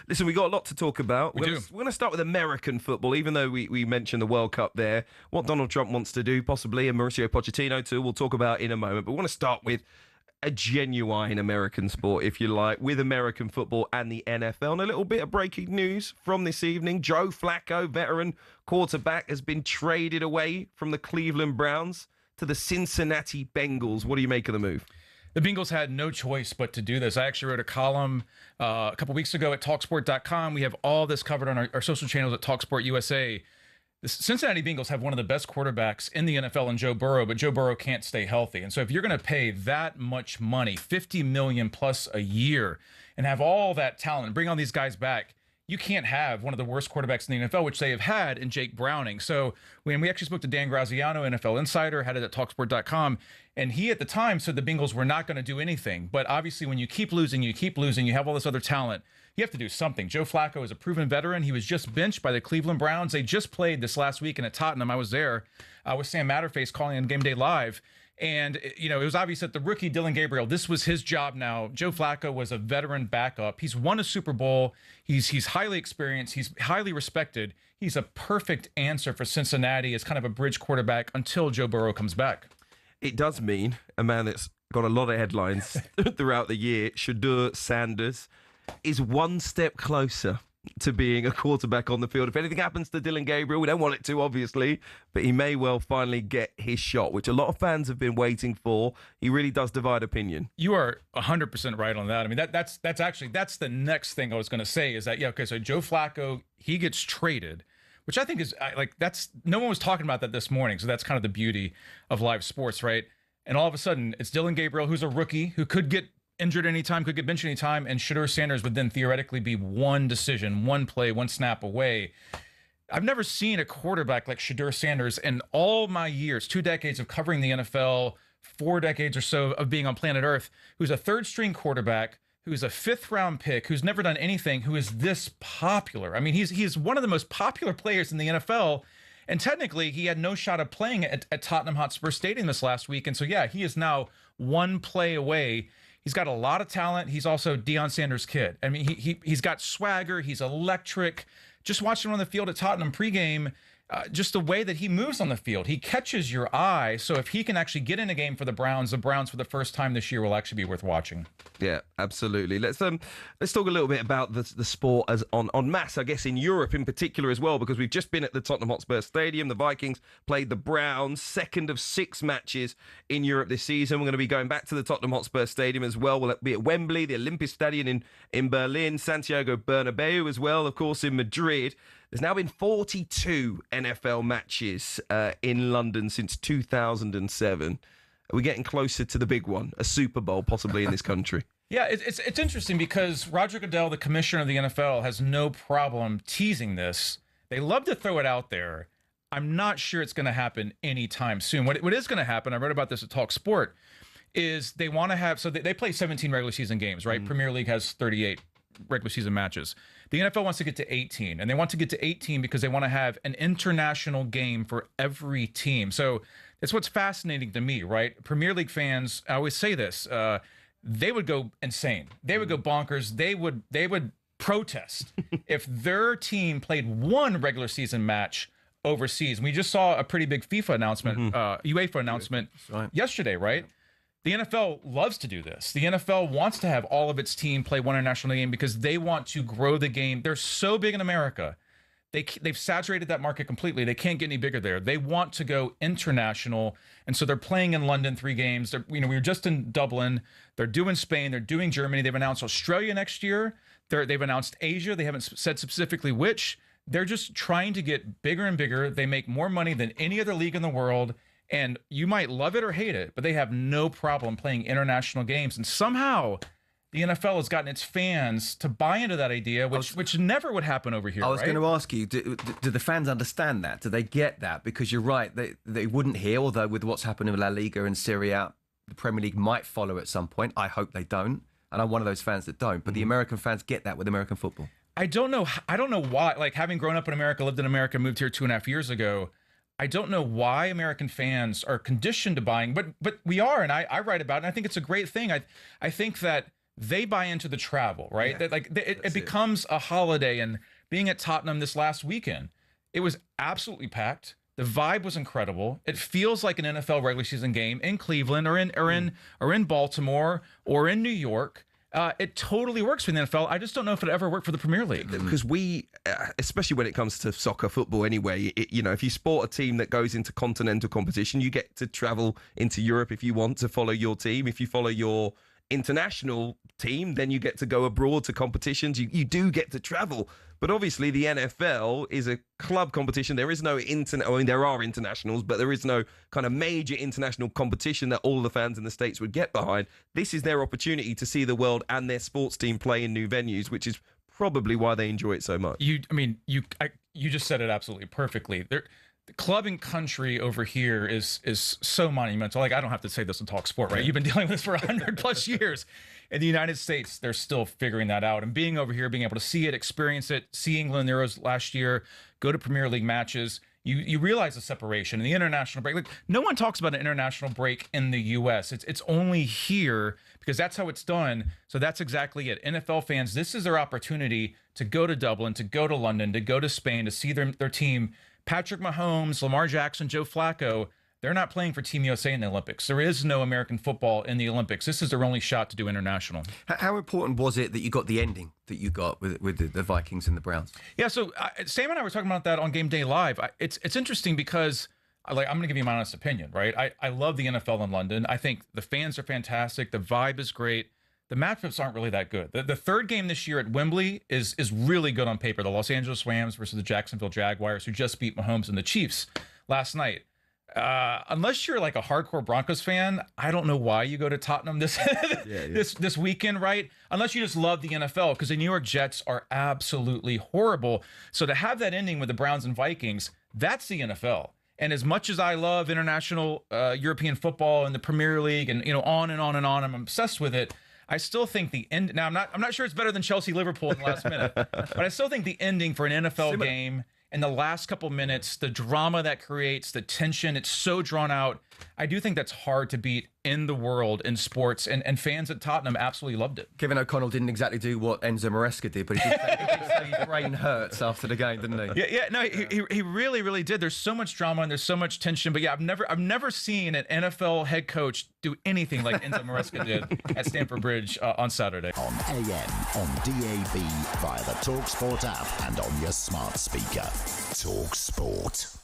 Listen, we got a lot to talk about. We do. We're going to start with American football, even though we mentioned the World Cup there. What Donald Trump wants to do, possibly, and Mauricio Pochettino too, we'll talk about in a moment. But we want to start with a genuine American sport, if you like, with American football and the NFL. And a little bit of breaking news from this evening. Joe Flacco, veteran quarterback, has been traded away from the Cleveland Browns to the Cincinnati Bengals. What do you make of the move? The Bengals had no choice but to do this. I actually wrote a column a couple weeks ago at talkSPORT.com. We have all this covered on our social channels at talkSPORT USA. The Cincinnati Bengals have one of the best quarterbacks in the NFL in Joe Burrow, but Joe Burrow can't stay healthy. And so if you're going to pay that much money, $50 million plus a year, and have all that talent and bring all these guys back, you can't have one of the worst quarterbacks in the NFL, which they have had in Jake Browning. So when we actually spoke to Dan Graziano, NFL Insider, had it at talkSPORT.com, and he at the time said the Bengals were not going to do anything. But obviously when you keep losing, you have all this other talent, you have to do something. Joe Flacco is a proven veteran. He was just benched by the Cleveland Browns. They just played this last weekend at Tottenham. I was there with Sam Matterface calling on Game Day Live. And, you know, it was obvious that the rookie Dylan Gabriel, this was his job now. Joe Flacco was a veteran backup. He's won a Super Bowl. He's highly experienced. He's highly respected. He's a perfect answer for Cincinnati as kind of a bridge quarterback until Joe Burrow comes back. It does mean a man that's got a lot of headlines throughout the year, Shedeur Sanders, is one step closer to being a quarterback on the field. If anything happens to Dylan Gabriel, we don't want it to, obviously, but he may well finally get his shot, which a lot of fans have been waiting for. He really does divide opinion. You are 100% right on that. I mean, that's the next thing I was going to say is that, so Joe Flacco, he gets traded, which I think is no one was talking about that this morning. So that's kind of the beauty of live sports, right? And all of a sudden it's Dylan Gabriel, who's a rookie, who could get injured anytime, could get benched anytime, and Shedeur Sanders would then theoretically be one decision, one play, one snap away. I've never seen a quarterback like Shedeur Sanders in all my years, 2 decades of covering the NFL, 4 decades or so of being on planet Earth, who's a third-string quarterback, who's a fifth-round pick, who's never done anything, who is this popular. I mean, he's one of the most popular players in the NFL, and technically he had no shot of playing at Tottenham Hotspur Stadium this last week, and so he is now one play away. He's got a lot of talent. He's also Deion Sanders' kid. I mean, he's got swagger. He's electric. Just watching him on the field at Tottenham pregame, just the way that he moves on the field, he catches your eye. So if he can actually get in a game for the Browns for the first time this year will actually be worth watching. Yeah, absolutely. Let's talk a little bit about the sport as en masse, I guess, in Europe in particular as well, because we've just been at the Tottenham Hotspur Stadium. The Vikings played the Browns, second of 6 matches in Europe this season. We're going to be going back to the Tottenham Hotspur Stadium as well. We'll be at Wembley, the Olympic Stadium in Berlin, Santiago Bernabeu as well, of course, in Madrid. There's now been 42 NFL matches in London since 2007. Are we getting closer to the big one, a Super Bowl possibly in this country? Yeah, it's interesting because Roger Goodell, the commissioner of the NFL, has no problem teasing this. They love to throw it out there. I'm not sure it's going to happen anytime soon. What is going to happen, I wrote about this at talkSPORT, is they want to have, so they play 17 regular season games, right? Premier League has 38 regular season matches. The NFL wants to get to 18, and they want to get to 18 because they want to have an international game for every team. So it's what's fascinating to me, right? Premier League fans, I always say this, they would go insane. They would go bonkers. They would protest if their team played one regular season match overseas. And we just saw a pretty big FIFA announcement, UEFA announcement yesterday, right? The NFL loves to do this. The NFL wants to have all of its team play one international game because they want to grow the game. They're so big in America. They've saturated that market completely. They can't get any bigger there. They want to go international, and so they're playing in London 3 games. We were just in Dublin. They're doing Spain. They're doing Germany. They've announced Australia next year. They've announced Asia. They haven't said specifically which. They're just trying to get bigger and bigger. They make more money than any other league in the world. And you might love it or hate it, but they have no problem playing international games. And somehow the NFL has gotten its fans to buy into that idea, which never would happen over here. I was going to ask you, do the fans understand that? Do they get that? Because you're right, they wouldn't hear, although with what's happening with La Liga and Serie A, the Premier League might follow at some point. I hope they don't. And I'm one of those fans that don't. But the American fans get that with American football. I don't know why. Like, having grown up in America, lived in America, moved here 2.5 years ago, I don't know why American fans are conditioned to buying, but we are, and I write about it, and I think it's a great thing. I think that they buy into the travel, right? It becomes a holiday. And being at Tottenham this last weekend, it was absolutely packed. The vibe was incredible. It feels like an NFL regular season game in Cleveland or in Baltimore or in New York. It totally works for the NFL. I just don't know if it ever worked for the Premier League. Because we, especially when it comes to soccer, football anyway, if you support a team that goes into continental competition, you get to travel into Europe if you want to follow your team. If you follow your international team, then you get to go abroad to competitions. You do get to travel. But obviously the NFL is a club competition. There is no there are internationals, but there is no kind of major international competition that all the fans in the States would get behind. This is their opportunity to see the world and their sports team play in new venues, which is probably why they enjoy it so much. You just said it absolutely perfectly. The club and country over here is so monumental. Like, I don't have to say this on talkSPORT, right? You've been dealing with this for 100 plus years. In the United States, they're still figuring that out. And being over here, being able to see it, experience it, see England Euros last year, go to Premier League matches, you realize the separation and the international break. Like, no one talks about an international break in the U.S. It's only here because that's how it's done. So that's exactly it. NFL fans, this is their opportunity to go to Dublin, to go to London, to go to Spain, to see their team. Patrick Mahomes, Lamar Jackson, Joe Flacco, they're not playing for Team USA in the Olympics. There is no American football in the Olympics. This is their only shot to do international. How important was it that you got the ending that you got with the Vikings and the Browns? Yeah, so Sam and I were talking about that on Game Day Live. It's interesting because I'm going to give you my honest opinion, right? I love the NFL in London. I think the fans are fantastic. The vibe is great. The matchups aren't really that good. The third game this year at Wembley is really good on paper. The Los Angeles Rams versus the Jacksonville Jaguars, who just beat Mahomes and the Chiefs last night. Unless you're like a hardcore Broncos fan, I don't know why you go to Tottenham this weekend, right? Unless you just love the NFL, because the New York Jets are absolutely horrible. So to have that ending with the Browns and Vikings, that's the NFL. And as much as I love international European football and the Premier League and on and on and on, I'm obsessed with it. I still think the end. Now I'm not sure it's better than Chelsea Liverpool in the last minute, but I still think the ending for an NFL game in the last couple minutes, the drama that creates, the tension, it's so drawn out. I do think that's hard to beat in the world in sports, and fans at Tottenham absolutely loved it. Kevin O'Connell didn't exactly do what Enzo Maresca did, but he did say his brain hurts after the game, didn't he? Yeah, no, he really, really did. There's so much drama and there's so much tension, but yeah, I've never seen an NFL head coach do anything like Enzo Maresca did at Stamford Bridge on Saturday. On AM, on DAB, via the talkSPORT app, and on your smart speaker. talkSPORT.